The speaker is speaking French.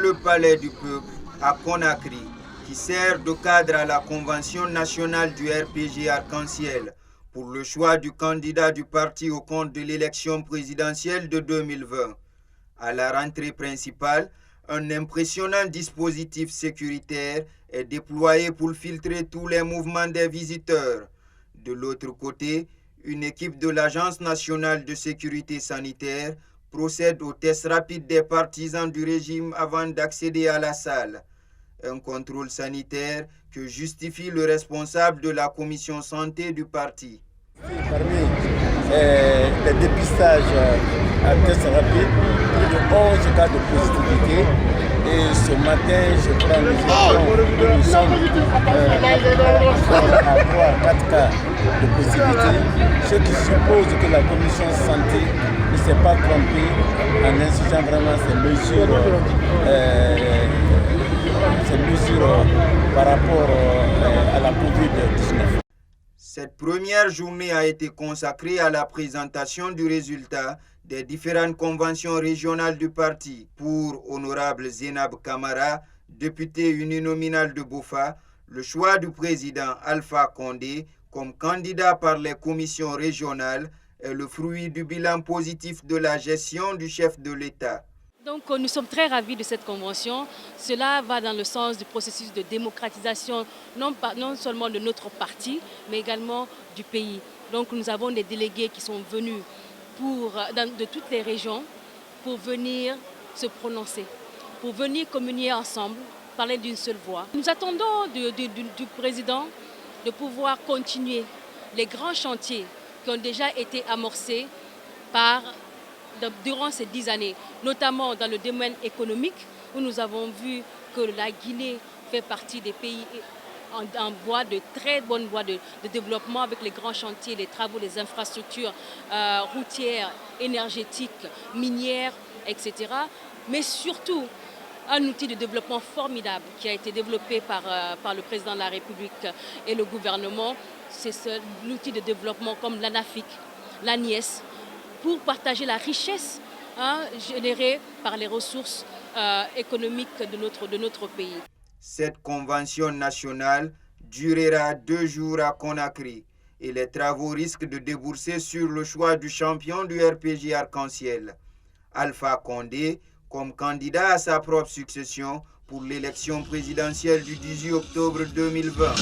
le palais du peuple à Conakry, qui sert de cadre à la convention nationale du RPG Arc-en-Ciel pour le choix du candidat du parti au compte de l'élection présidentielle de 2020. À la rentrée principale, un impressionnant dispositif sécuritaire est déployé pour filtrer tous les mouvements des visiteurs. De l'autre côté, une équipe de l'Agence nationale de sécurité sanitaire procède aux tests rapides des partisans du régime avant d'accéder à la salle. Un contrôle sanitaire que justifie le responsable de la commission santé du parti. Parmi les dépistages à test rapide, plus de 11 cas de positivité. Et ce matin, je prends nous sommes à 4 cas de positivité, ce qui suppose que la commission santé ne s'est pas trompée en exigeant vraiment ces mesures par rapport à la COVID-19. Cette première journée a été consacrée à la présentation du résultat des différentes conventions régionales du parti. Pour Honorable Zénab Kamara, député uninominal de Bofa, le choix du président Alpha Condé comme candidat par les commissions régionales est le fruit du bilan positif de la gestion du chef de l'État. Donc nous sommes très ravis de cette convention. Cela va dans le sens du processus de démocratisation, non seulement de notre parti, mais également du pays. Donc nous avons des délégués qui sont venus de toutes les régions pour venir se prononcer, pour venir communier ensemble, parler d'une seule voix. Nous attendons du président de pouvoir continuer les grands chantiers qui ont déjà été amorcés durant ces 10 années, notamment dans le domaine économique, où nous avons vu que la Guinée fait partie des pays en voie de très bonne voie de développement avec les grands chantiers, les travaux, les infrastructures routières, énergétiques, minières, etc. Mais surtout, un outil de développement formidable qui a été développé par le président de la République et le gouvernement, c'est l'outil de développement comme l'ANAFIC, l'ANIES, pour partager la richesse générée par les ressources économiques de notre pays. Cette convention nationale durera 2 jours à Conakry et les travaux risquent de débourser sur le choix du champion du RPG Arc-en-Ciel, Alpha Condé, comme candidat à sa propre succession pour l'élection présidentielle du 18 octobre 2020.